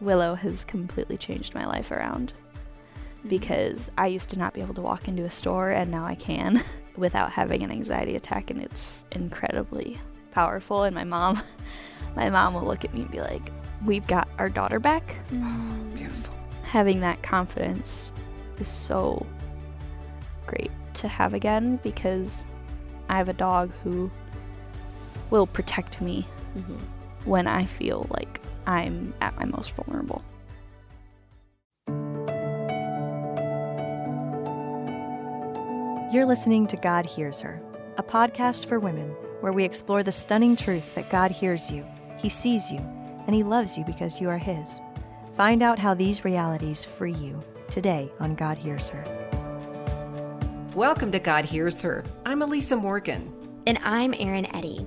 Willow has completely changed my life around because I used to not be able to walk into a store, and now I can without having an anxiety attack, and it's incredibly powerful. And my mom will look at me and be like, we've got our daughter back. Oh, beautiful. Having that confidence is so great to have again, because I have a dog who will protect me when I feel like I'm at my most vulnerable. You're listening to God Hears Her, a podcast for women where we explore the stunning truth that God hears you, He sees you, and He loves you because you are His. Find out how these realities free you today on God Hears Her. Welcome to God Hears Her. I'm Elisa Morgan. And I'm Eryn Eddy.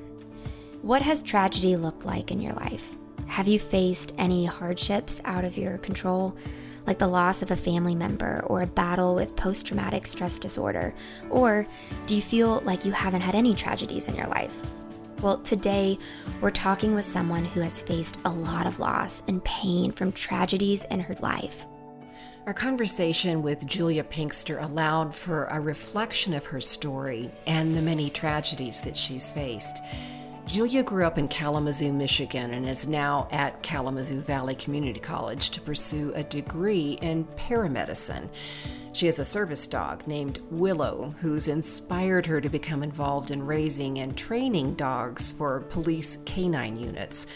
What has tragedy looked like in your life? Have you faced any hardships out of your control, like the loss of a family member or a battle with post-traumatic stress disorder? Or do you feel like you haven't had any tragedies in your life? Well, today we're talking with someone who has faced a lot of loss and pain from tragedies in her life. Our conversation with Julia Pinkster allowed for a reflection of her story and the many tragedies that she's faced. Julia grew up in Kalamazoo, Michigan, and is now at Kalamazoo Valley Community College to pursue a degree in paramedicine. She has a service dog named Willow, who's inspired her to become involved in raising and training dogs for police canine units.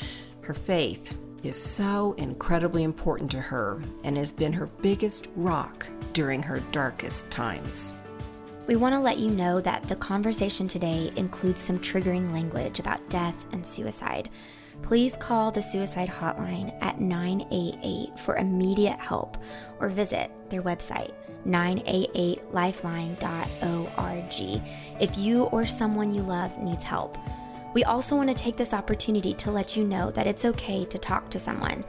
Her faith is so incredibly important to her and has been her biggest rock during her darkest times. We want to let you know that the conversation today includes some triggering language about death and suicide. Please call the suicide hotline at 988 for immediate help, or visit their website, 988lifeline.org, if you or someone you love needs help. We also want to take this opportunity to let you know that it's okay to talk to someone.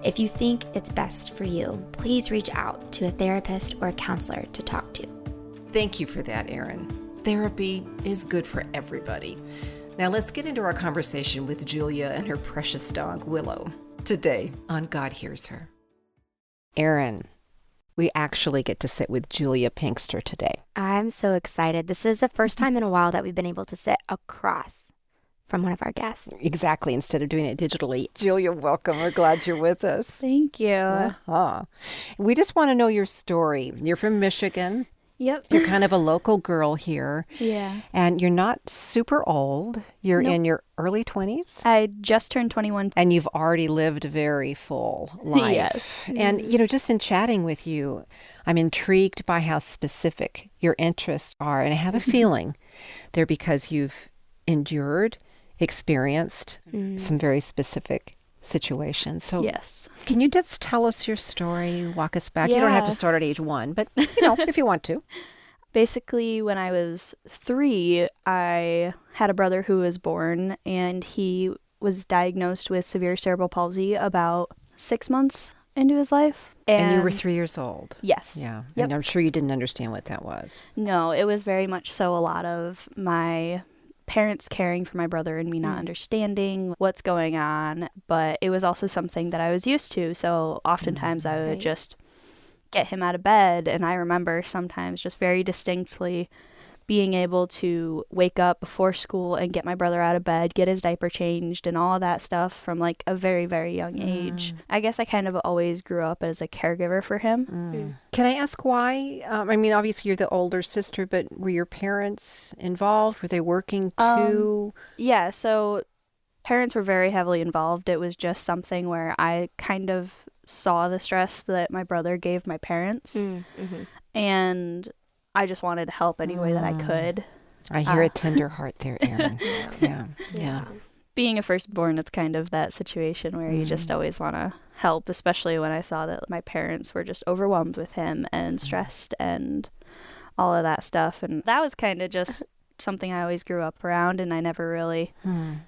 If you think it's best for you, please reach out to a therapist or a counselor to talk to. Thank you for that, Eryn. Therapy is good for everybody. Now let's get into our conversation with Julia and her precious dog, Willow, today on God Hears Her. Eryn, we actually get to sit with Julia Pinkster today. I'm so excited. This is the first time in a while that we've been able to sit across from one of our guests. Exactly, instead of doing it digitally. Julia, welcome. We're glad you're with us. Thank you. Uh-huh. We just want to know your story. You're from Michigan. Yep. You're kind of a local girl here. Yeah. And you're not super old. You're in your early 20s. I just turned 21. And you've already lived a very full life. Yes. And, just in chatting with you, I'm intrigued by how specific your interests are. And I have a feeling they're because you've endured, experienced some very specific situations. So yes. Can you just tell us your story, walk us back? Yeah. You don't have to start at age 1, but, if you want to. Basically, when I was 3, I had a brother who was born, and he was diagnosed with severe cerebral palsy about 6 months into his life. And you were 3 years old. Yes. Yeah. Yep. And I'm sure you didn't understand what that was. No, it was very much so a lot of my parents caring for my brother and me not understanding what's going on, but it was also something that I was used to. So oftentimes I would just get him out of bed, and I remember sometimes just very distinctly being able to wake up before school and get my brother out of bed, get his diaper changed and all of that stuff from like a very, very young age. I guess I kind of always grew up as a caregiver for him. Can I ask why? Obviously you're the older sister, but were your parents involved? Were they working too? Yeah, so parents were very heavily involved. It was just something where I kind of saw the stress that my brother gave my parents. And I just wanted to help any way that I could. I hear a tender heart there, Eryn. Yeah. Being a firstborn, it's kind of that situation where you just always want to help, especially when I saw that my parents were just overwhelmed with him and stressed and all of that stuff. And that was kind of just something I always grew up around, and I never really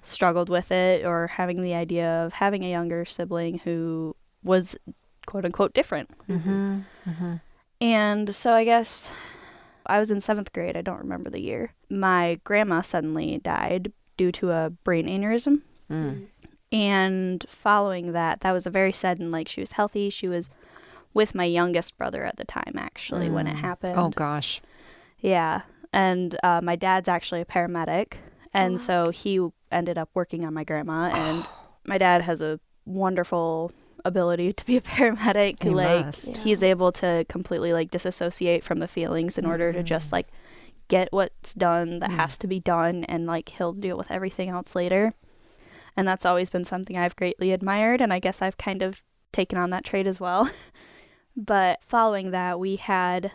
struggled with it or having the idea of having a younger sibling who was quote unquote different. And so I guess I was in 7th grade. I don't remember the year. My grandma suddenly died due to a brain aneurysm. And following that, that was a very sudden, like, she was healthy. She was with my youngest brother at the time, actually, when it happened. Oh, gosh. Yeah. And my dad's actually a paramedic. And so he ended up working on my grandma. And my dad has a wonderful ability to be a paramedic. He must. He's able to completely, like, disassociate from the feelings in order to just, like, get what's done that has to be done. And, like, he'll deal with everything else later. And that's always been something I've greatly admired. And I guess I've kind of taken on that trait as well. But following that, we had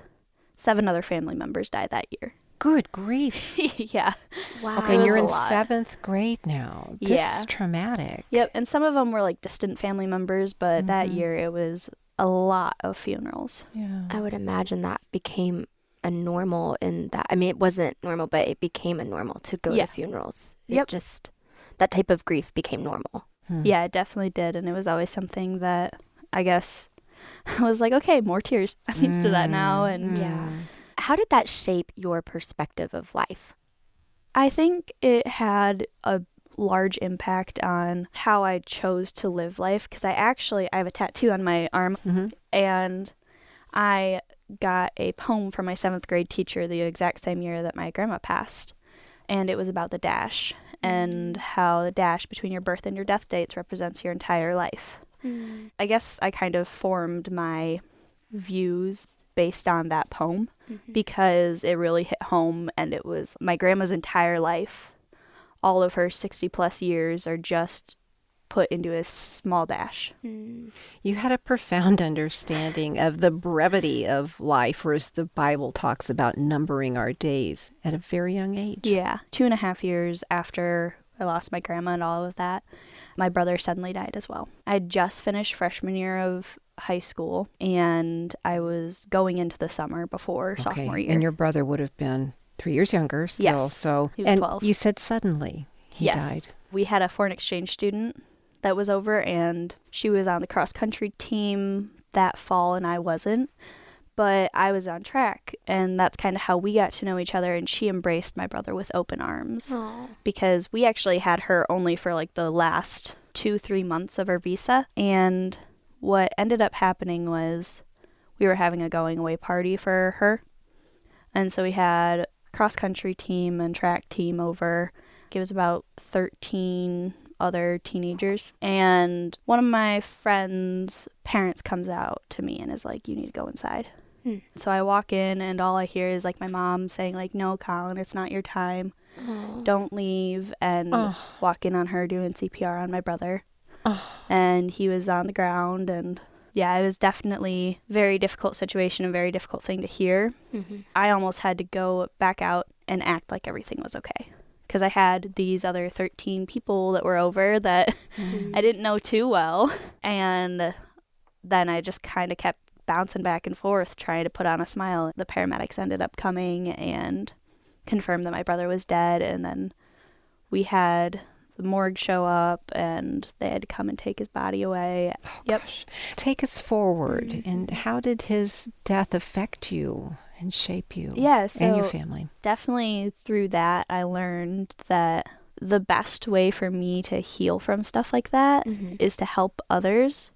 7 other family members die that year. Good grief. Yeah. Wow. Okay, and you're in 7th grade now. This is traumatic. Yep. And some of them were like distant family members, but that year it was a lot of funerals. Yeah. I would imagine that became a normal in that. I mean, it wasn't normal, but it became a normal to go to funerals. It just, that type of grief became normal. Yeah, it definitely did. And it was always something that I guess I was like, okay, more tears. I'm used to that now. And How did that shape your perspective of life? I think it had a large impact on how I chose to live life, because I have a tattoo on my arm, and I got a poem from my 7th grade teacher the exact same year that my grandma passed, and it was about the dash and how the dash between your birth and your death dates represents your entire life. I guess I kind of formed my views based on that poem because it really hit home, and it was my grandma's entire life. All of her 60 plus years are just put into a small dash. You had a profound understanding of the brevity of life, whereas the Bible talks about numbering our days at a very young age. Yeah. 2.5 years after I lost my grandma and all of that, my brother suddenly died as well. I had just finished freshman year of high school, and I was going into the summer before sophomore year. And your brother would have been 3 years younger still. Yes, so he was 12. You said suddenly he died. We had a foreign exchange student that was over, and she was on the cross-country team that fall, and I wasn't. But I was on track, and that's kind of how we got to know each other, and she embraced my brother with open arms. Aww. Because we actually had her only for like the last 2-3 months of her visa, and what ended up happening was we were having a going away party for her, and so we had cross-country team and track team over. It was about 13 other teenagers, and one of my friend's parents comes out to me and is like, you need to go inside. So I walk in, and all I hear is like my mom saying like, no, Colin, it's not your time. Don't leave. And walk in on her doing CPR on my brother. And he was on the ground, and yeah, it was definitely a very difficult situation, a very difficult thing to hear. I almost had to go back out and act like everything was okay, because I had these other 13 people that were over that I didn't know too well. And then I just kind of kept bouncing back and forth, trying to put on a smile. The paramedics ended up coming and confirmed that my brother was dead. And then we had the morgue show up, and they had to come and take his body away. Gosh. Take us forward. And how did his death affect you and shape you and your family? Definitely through that, I learned that the best way for me to heal from stuff like that is to help others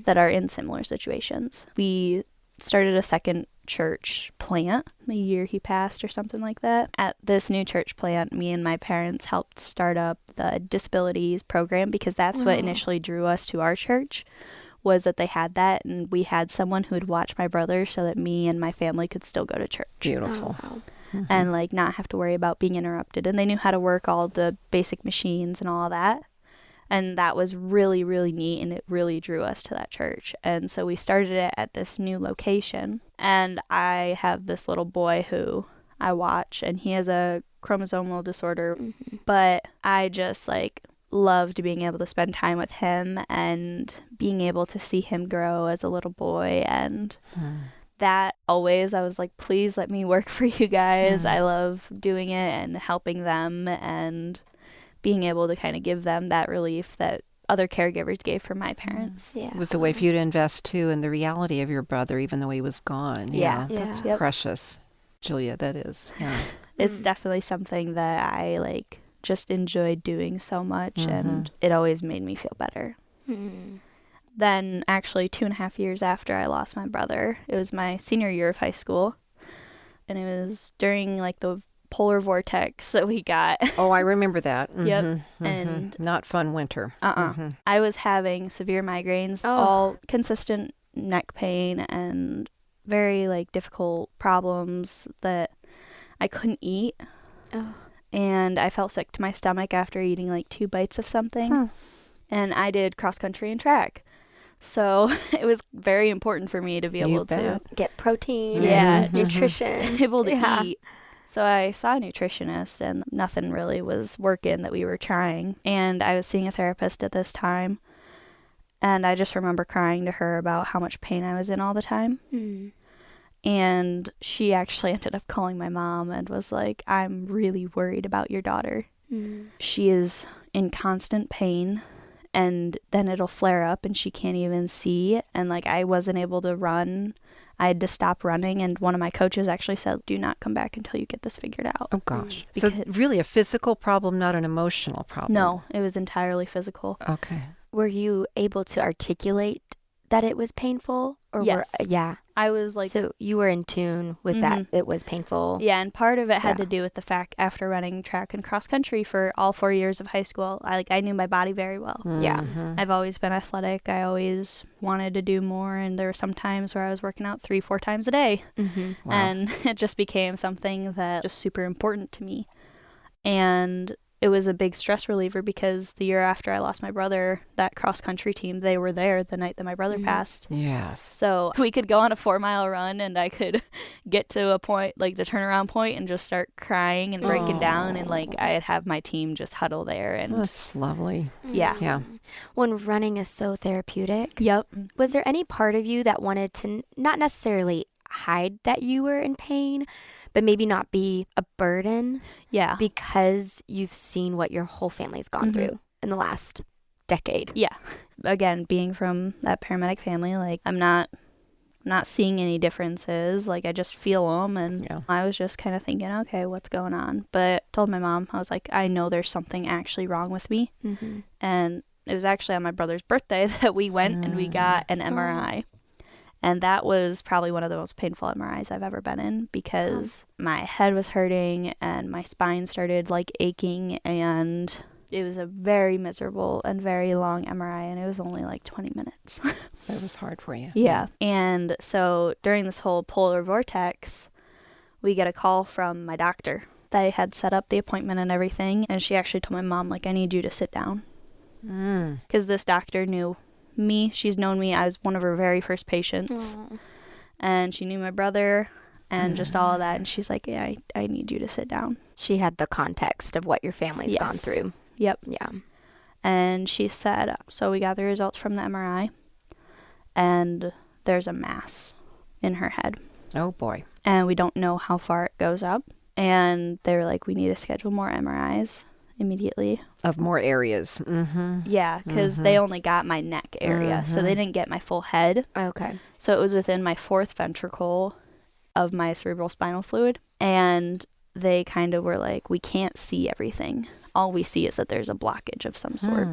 that are in similar situations. We started a second church plant the year he passed or something like that. At this new church plant, me and my parents helped start up the disabilities program, because that's what initially drew us to our church, was that they had that, and we had someone who would watch my brother so that me and my family could still go to church. Beautiful. And like not have to worry about being interrupted. And they knew how to work all the basic machines and all that. And that was really, really neat, and it really drew us to that church. And so we started it at this new location. And I have this little boy who I watch, and he has a chromosomal disorder. But I just like loved being able to spend time with him and being able to see him grow as a little boy. And that always, I was like, please let me work for you guys. I love doing it and helping them, and being able to kind of give them that relief that other caregivers gave for my parents. It was a way for you to invest, too, in the reality of your brother, even though he was gone. That's precious, Julia, that is. It's definitely something that I, like, just enjoyed doing so much, and it always made me feel better. Then actually 2.5 years after I lost my brother, it was my senior year of high school, and it was during like the polar vortex that we got. Oh, I remember that. Yep. And not fun winter. I was having severe migraines, all consistent neck pain and very like difficult problems that I couldn't eat. And I felt sick to my stomach after eating like 2 bites of something. And I did cross country and track. So it was very important for me to be able to get protein, nutrition, able to eat. So I saw a nutritionist, and nothing really was working that we were trying. And I was seeing a therapist at this time, and I just remember crying to her about how much pain I was in all the time. And she actually ended up calling my mom and was like, I'm really worried about your daughter. She is in constant pain, and then it'll flare up and she can't even see. And like, I wasn't able to run. I had to stop running, and one of my coaches actually said, do not come back until you get this figured out. Oh gosh. So really a physical problem, not an emotional problem? No, it was entirely physical. Okay. Were you able to articulate that it was painful? Or yes. I was like... So you were in tune with that it was painful? Yeah, and part of it had to do with the fact after running track and cross country for all 4 years of high school, I knew my body very well. I've always been athletic. I always wanted to do more, and there were some times where I was working out 3-4 times a day. Wow. And it just became something that was super important to me. And it was a big stress reliever because the year after I lost my brother, that cross-country team, they were there the night that my brother passed. Yes. So we could go on a 4-mile run, and I could get to a point, like the turnaround point, and just start crying and breaking down, and like I'd have my team just huddle there. And that's lovely. Yeah. When running is so therapeutic. Yep. Was there any part of you that wanted to not necessarily hide that you were in pain, but maybe not be a burden? Yeah. Because you've seen what your whole family's gone through in the last decade. Yeah. Again, being from that paramedic family, like I'm not seeing any differences. Like I just feel them, and I was just kind of thinking, okay, what's going on? But I told my mom, I was like, I know there's something actually wrong with me. And it was actually on my brother's birthday that we went and we got an MRI. And that was probably one of the most painful MRIs I've ever been in, because my head was hurting and my spine started like aching, and it was a very miserable and very long MRI, and it was only like 20 minutes. That was hard for you. Yeah. And so during this whole polar vortex, we get a call from my doctor. They had set up the appointment and everything, and she actually told my mom, like, I need you to sit down. Because this doctor knew me. She's known me. I was one of her very first patients. And she knew my brother and just all of that. And she's like, yeah, I need you to sit down. She had the context of what your family's gone through. Yep. Yeah. And she said, so we got the results from the MRI, and there's a mass in her head. Oh, boy. And we don't know how far it goes up. And they were like, we need to schedule more MRIs immediately. Of more areas. Yeah, because they only got my neck area, so they didn't get my full head. Okay. So it was within my 4th ventricle of my cerebral spinal fluid, and they kind of were like, we can't see everything. All we see is that there's a blockage of some sort.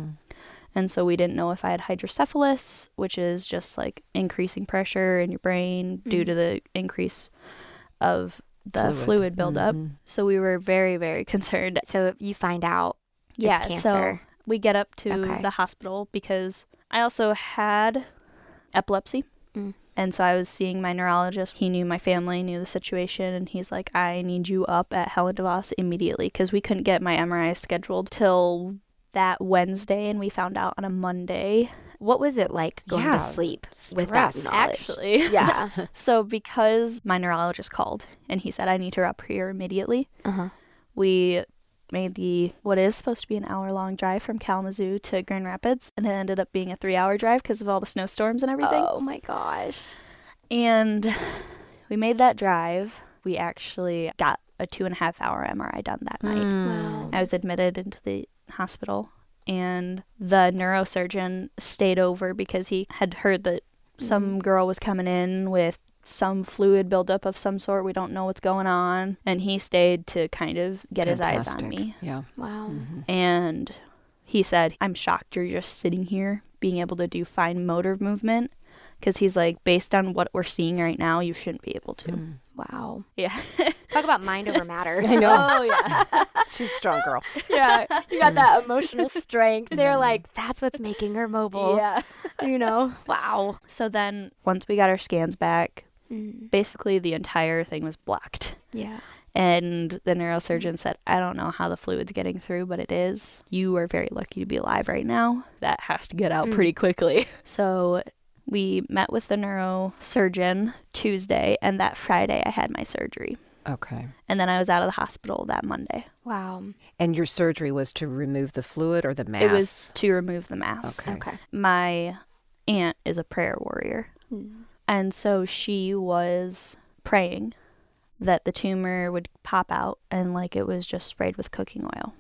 And so we didn't know if I had hydrocephalus, which is just like increasing pressure in your brain due to the increase of the fluid buildup. So we were very, very concerned. So if you find out it's cancer. So we get up to the hospital because I also had epilepsy. And so I was seeing my neurologist. He knew my family, knew the situation, and he's like, I need you up at Helen DeVos immediately, because we couldn't get my MRI scheduled till that Wednesday, and we found out on a Monday. What was it like going to sleep with that knowledge? Actually. Yeah. So because my neurologist called and he said, I need her up here immediately, we made what is supposed to be an hour-long drive from Kalamazoo to Grand Rapids, and it ended up being a 3-hour drive because of all the snowstorms and everything. Oh my gosh. And we made that drive. We actually got a 2.5-hour MRI done that night. Wow. I was admitted into the hospital, and the neurosurgeon stayed over because he had heard that some girl was coming in with some fluid buildup of some sort. We don't know what's going on. And he stayed to kind of get his eyes on me. Yeah. Wow. And he said, I'm shocked you're just sitting here being able to do fine motor movement. Because he's like, based on what we're seeing right now, you shouldn't be able to. Wow. Yeah. Talk about mind over matter. I know. Oh, yeah. She's a strong girl. Yeah. You got that emotional strength. They're like, that's what's making her mobile. Yeah. You know? Wow. So then once we got our scans back, basically the entire thing was blocked. Yeah. And the neurosurgeon said, I don't know how the fluid's getting through, but it is. You are very lucky to be alive right now. That has to get out pretty quickly. So we met with the neurosurgeon Tuesday, and that Friday I had my surgery. Okay. And then I was out of the hospital that Monday. Wow. And your surgery was to remove the fluid or the mass? It was to remove the mass. Okay. My aunt is a prayer warrior. And so she was praying that the tumor would pop out and like it was just sprayed with cooking oil.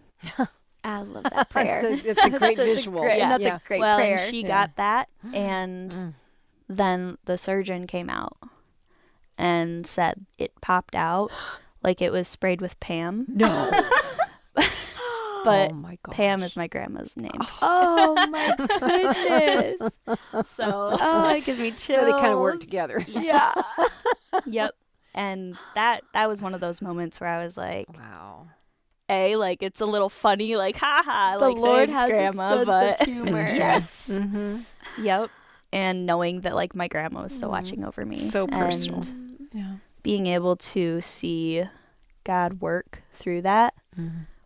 I love that prayer. It's a great visual. That's a great Well, prayer. and she got that, and then the surgeon came out and said it popped out like it was sprayed with Pam. No. But oh my gosh. Pam is my grandma's name. Oh my goodness. So, Oh, it gives me chills. So they kind of work together. Yeah. yep. And that was one of those moments where I was like, Wow. like it's a little funny, like haha, The like Lord thanks, has grandma, a sense but of humor. yes, Mm-hmm. yep. And knowing that like my grandma was still watching over me, So personal. and Yeah. being able to see God work through that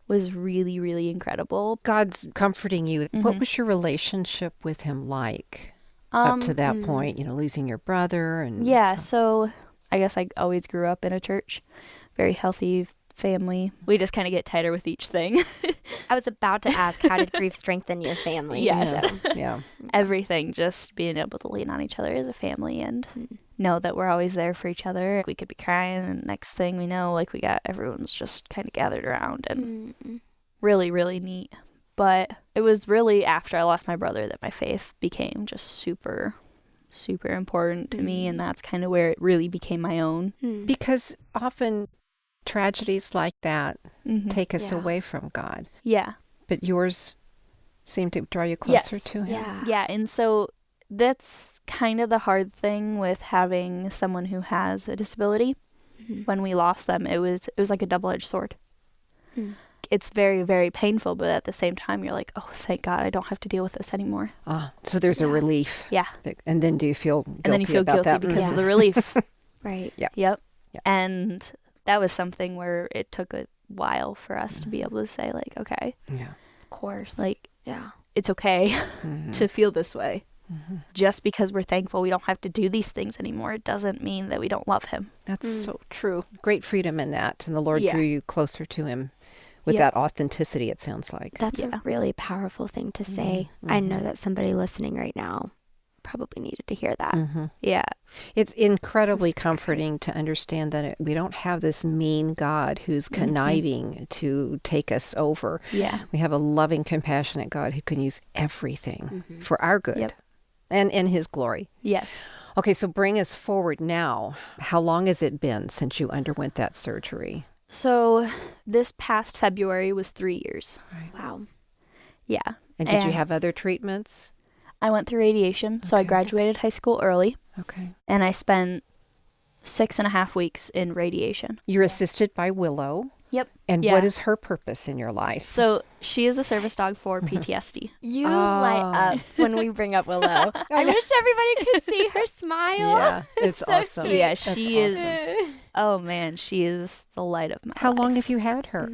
was really, really incredible. God's comforting you. What was your relationship with him like up to that point? You know, losing your brother and Yeah, so I guess I always grew up in a church, very healthy family. We just kind of get tighter with each thing. I was about to ask, how did grief strengthen your family? Yes. So, Yeah. Everything, just being able to lean on each other as a family and know that we're always there for each other. We could be crying, and next thing we know, like everyone's just kind of gathered around, and really, really neat. But it was really after I lost my brother that my faith became just super, super important to me, and that's kind of where it really became my own. Because often tragedies like that take us Yeah. away from God. Yeah. But yours seemed to draw you closer Yes. to him. Yeah. Yeah, and so that's kind of the hard thing with having someone who has a disability. When we lost them, it was like a double-edged sword. It's very, very painful, but at the same time, you're like, oh, thank God, I don't have to deal with this anymore. So there's a relief. Yeah. And then do you feel guilty And then you feel about guilty that? because of the relief. Right. Yeah. Yep. Yeah. And that was something where it took a while for us to be able to say, like, okay, Yeah. Of course. like, yeah. it's okay to feel this way. Just because we're thankful we don't have to do these things anymore, it doesn't mean that we don't love him. That's so true. Great freedom in that. And the Lord Yeah. drew you closer to him with Yeah. that authenticity, it sounds like. That's Yeah. a really powerful thing to say. I know that somebody listening right now probably needed to hear that. Yeah. It's incredibly That's comforting to understand that we don't have this mean God who's conniving to take us over. Yeah. We have a loving, compassionate God who can use everything for our good Yep. and in his glory. Yes. Okay, so bring us forward now. How long has it been since you underwent that surgery? So this past February was 3 years. Wow. Yeah. And did you have other treatments? I went through radiation, so I graduated high school early, Okay. and I spent 6.5 weeks in radiation. You're assisted by Willow. Yep. And Yeah. what is her purpose in your life? So she is a service dog for PTSD. You light up when we bring up Willow. I wish everybody could see her smile. Yeah, it's so awesome. sweet. Yeah, That's she is. awesome. Oh man, she is the light of my How life. long have you had her?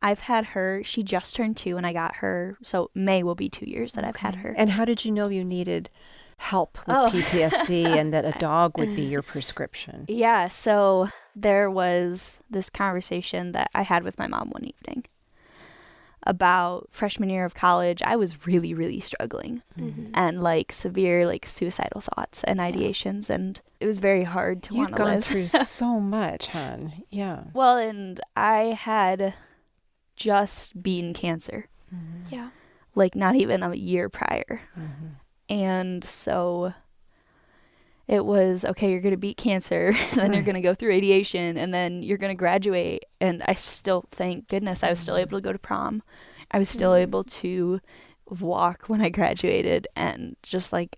I've had her. She just turned 2, and I got her. So May will be 2 years that I've had her. And how did you know you needed help with Oh. PTSD and that a dog would be your prescription? Yeah, so there was this conversation that I had with my mom one evening about freshman year of college. I was really, really struggling and like severe like suicidal thoughts and ideations, and it was very hard to You've want to gone live. through so much, hon. Yeah. Well, and I had just beaten cancer, Yeah. like not even a year prior. And so it was, okay, you're going to beat cancer, then you're going to go through radiation, and then you're going to graduate. And I still, thank goodness, I was still able to go to prom. I was still able to walk when I graduated, and just like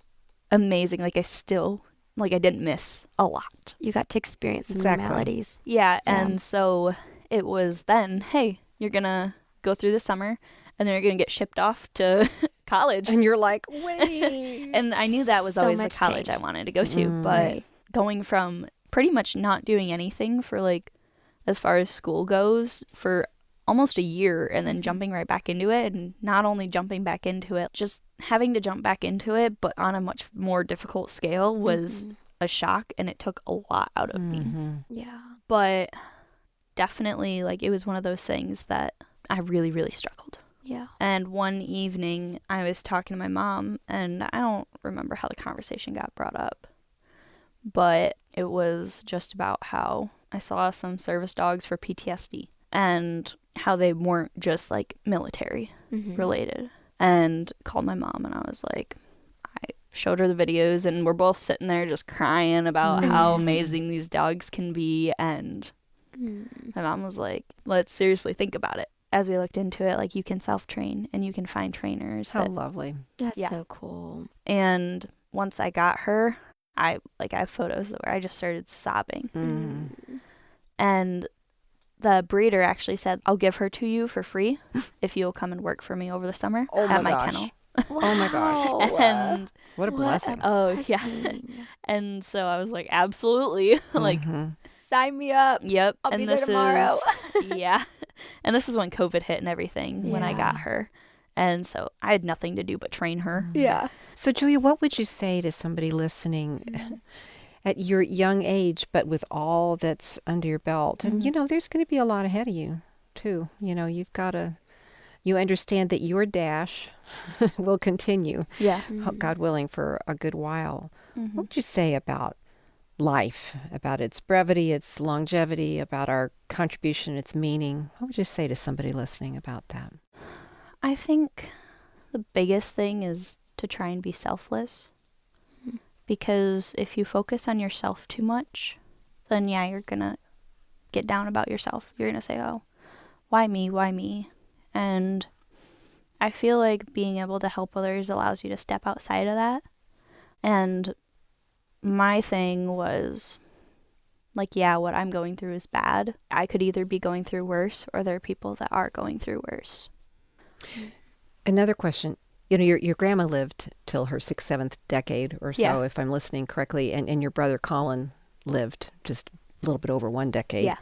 amazing. Like I didn't miss a lot. You got to experience some normalities. Yeah. And so it was then, hey, you're going to go through the summer, and then you're going to get shipped off to college. And you're like, wait. And I knew that was always the college I wanted to go to. But going from pretty much not doing anything for like, as far as school goes, for almost a year, and then jumping right back into it, and not only jumping back into it, just having to jump back into it, but on a much more difficult scale was a shock, and it took a lot out of me. Yeah. But definitely, like, it was one of those things that I really, really struggled. Yeah. And one evening I was talking to my mom, and I don't remember how the conversation got brought up, but it was just about how I saw some service dogs for PTSD and how they weren't just like military related, and called my mom, and I was like, I showed her the videos, and we're both sitting there just crying about how amazing these dogs can be. And my mom was like, let's seriously think about it. As we looked into it, like, you can self-train and you can find trainers. How lovely. That's so cool. And once I got her, I have photos where I just started sobbing. And the breeder actually said, I'll give her to you for free if you'll come and work for me over the summer at my kennel. Oh my gosh. And what a blessing. Yeah. And so I was like, absolutely. Like, sign me up. Yep. I'll and be there tomorrow. Yeah. And this is when COVID hit and everything, when I got her. And so I had nothing to do but train her. Yeah. So, Julia, what would you say to somebody listening at your young age, but with all that's under your belt? And, there's going to be a lot ahead of you, too. You've got to, you understand that your dash will continue, God willing, for a good while. What would you say about life, about its brevity, its longevity, about our contribution, its meaning? What would you say to somebody listening about that? I think the biggest thing is to try and be selfless, because if you focus on yourself too much, then you're gonna get down about yourself. You're gonna say, oh, why me? And I feel like being able to help others allows you to step outside of that. And my thing was, like, what I'm going through is bad. I could either be going through worse, or there are people that are going through worse. Another question. Your grandma lived till her 6th, 7th decade or so, if I'm listening correctly, and your brother Colin lived just a little bit over 1 decade. Yeah.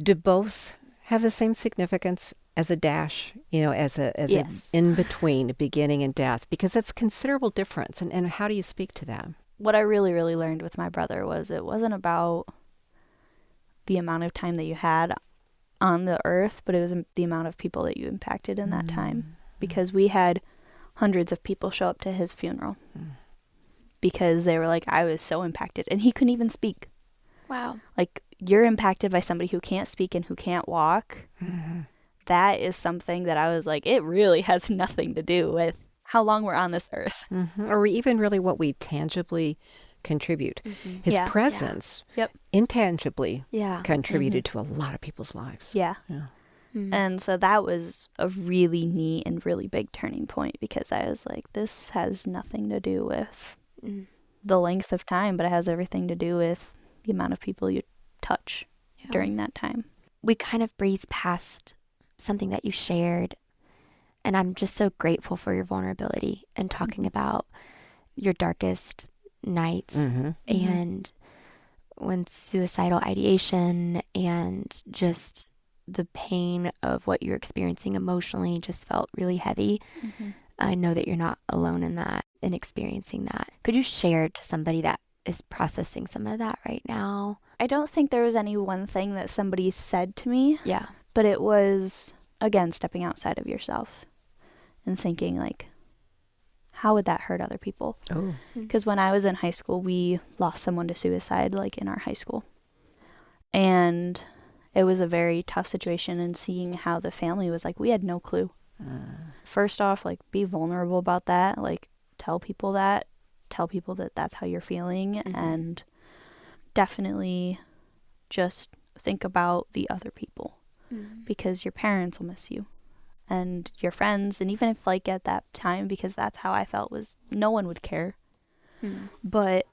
Do both have the same significance as a dash, as an in-between, beginning and death? Because that's considerable difference. And how do you speak to that? What I really, really learned with my brother was it wasn't about the amount of time that you had on the earth, but it was the amount of people that you impacted in that time. Because we had hundreds of people show up to his funeral because they were like, I was so impacted. And he couldn't even speak. Wow. Like, you're impacted by somebody who can't speak and who can't walk. That is something that I was like, it really has nothing to do with how long we're on this earth. Or even really what we tangibly contribute. His presence intangibly contributed to a lot of people's lives. And so that was a really neat and really big turning point, because I was like, this has nothing to do with the length of time, but it has everything to do with the amount of people you touch during that time. We kind of breezed past something that you shared, and I'm just so grateful for your vulnerability and talking about your darkest nights and when suicidal ideation and just the pain of what you're experiencing emotionally just felt really heavy. I know that you're not alone in that and experiencing that. Could you share to somebody that is processing some of that right now? I don't think there was any one thing that somebody said to me. Yeah. But it was, again, stepping outside of yourself and thinking, like, how would that hurt other people? Because when I was in high school, we lost someone to suicide, like, in our high school. And it was a very tough situation, and seeing how the family was like, we had no clue. First off, like, be vulnerable about that. Like, tell people that. tell people that that's how you're feeling, and definitely just think about the other people, because your parents will miss you and your friends. And even if like at that time, because that's how I felt, was no one would care. But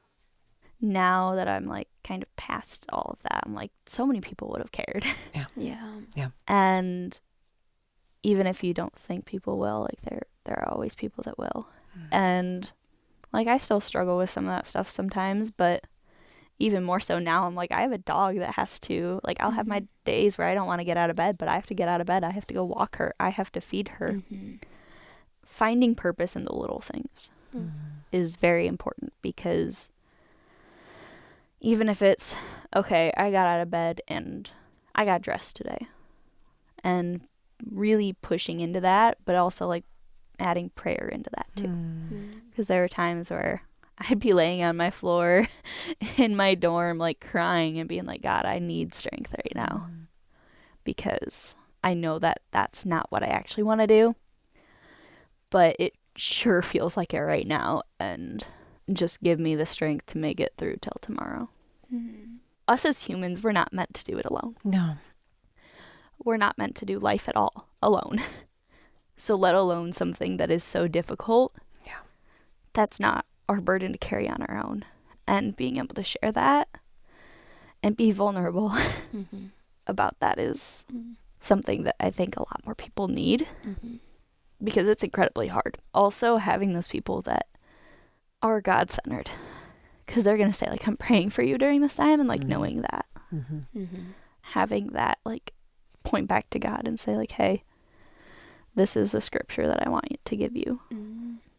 now that I'm like kind of past all of that, I'm like, so many people would have cared. Yeah. And even if you don't think people will, like there are always people that will. And like I still struggle with some of that stuff sometimes, but even more so now, I'm like, I have a dog that has to, like, I'll have my days where I don't want to get out of bed, but I have to get out of bed. I have to go walk her. I have to feed her. Finding purpose in the little things is very important, because even if it's, okay, I got out of bed and I got dressed today, and really pushing into that, but also like adding prayer into that too. Because there were times where I'd be laying on my floor in my dorm, like crying and being like, God, I need strength right now, because I know that that's not what I actually want to do, but it sure feels like it right now, and just give me the strength to make it through till tomorrow. Us as humans, we're not meant to do it alone. No. We're not meant to do life at all alone. So let alone something that is so difficult. That's not our burden to carry on our own. And being able to share that and be vulnerable about that is something that I think a lot more people need, because it's incredibly hard. Also, having those people that are God-centered, because they're going to say, like, I'm praying for you during this time, and, like, knowing that. Having that, like, point back to God and say, like, hey, this is a scripture that I want to give you.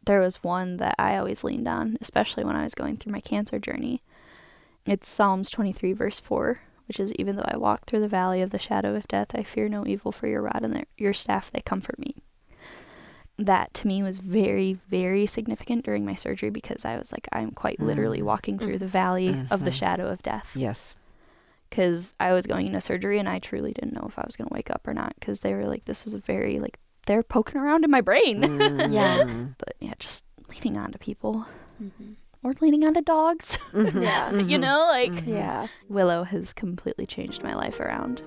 There was one that I always leaned on, especially when I was going through my cancer journey. It's Psalms 23, verse 4, which is, even though I walk through the valley of the shadow of death, I fear no evil, for your rod and your staff, they comfort me. That to me was very, very significant during my surgery, because I was like, I'm quite literally walking through the valley of the shadow of death. Yes. Because I was going into surgery and I truly didn't know if I was going to wake up or not, because they were like, this is a very, like, they're poking around in my brain. But yeah, just leaning on to people. Or leaning on to dogs. You know, like, Willow has completely changed my life around.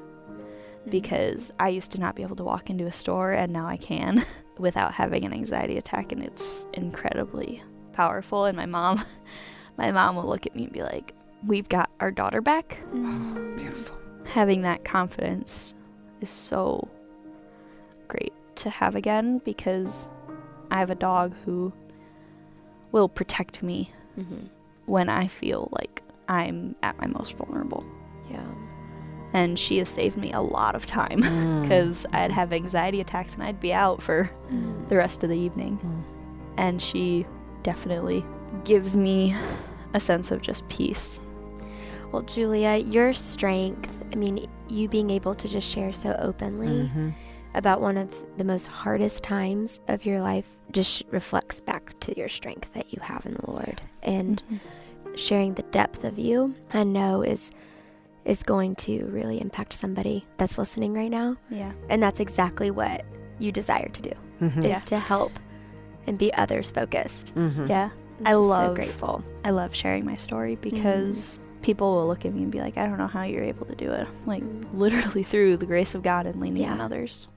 Because I used to not be able to walk into a store, and now I can without having an anxiety attack, and it's incredibly powerful. And my mom will look at me and be like, we've got our daughter back. Oh, beautiful. Having that confidence is so great to have again, because I have a dog who will protect me when I feel like I'm at my most vulnerable. And she has saved me a lot of time, because I'd have anxiety attacks and I'd be out for the rest of the evening. And she definitely gives me a sense of just peace. Well, Julia, your strength, I mean, you being able to just share so openly about one of the most hardest times of your life just reflects back to your strength that you have in the Lord. And sharing the depth of you, I know is going to really impact somebody that's listening right now. And that's exactly what you desire to do, is to help and be others focused. I'm so grateful. I love sharing my story, because people will look at me and be like, I don't know how you're able to do it. Like, literally through the grace of God and leaning on others.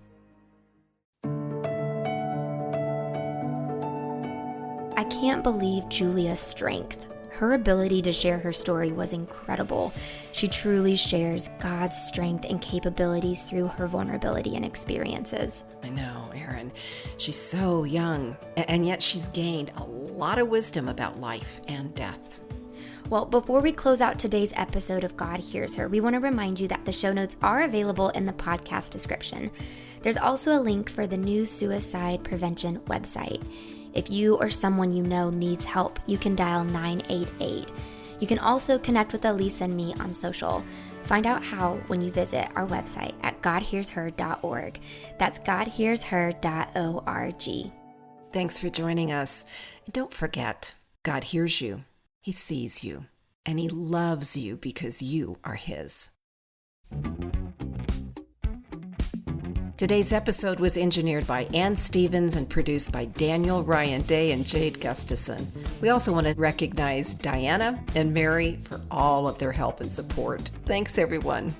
I can't believe Julia's strength. Her ability to share her story was incredible. She truly shares God's strength and capabilities through her vulnerability and experiences. I know, Eryn. She's so young, and yet she's gained a lot of wisdom about life and death. Well, before we close out today's episode of God Hears Her, we want to remind you that the show notes are available in the podcast description. There's also a link for the new suicide prevention website. If you or someone you know needs help, you can dial 988. You can also connect with Elisa and me on social. Find out how when you visit our website at godhearsher.org. That's godhearsher.org. Thanks for joining us. And don't forget, God hears you, He sees you, and He loves you because you are His. Today's episode was engineered by Ann Stevens and produced by Daniel Ryan Day and Jade Gustafson. We also want to recognize Diana and Mary for all of their help and support. Thanks, everyone.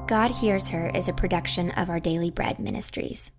God Hears Her is a production of Our Daily Bread Ministries.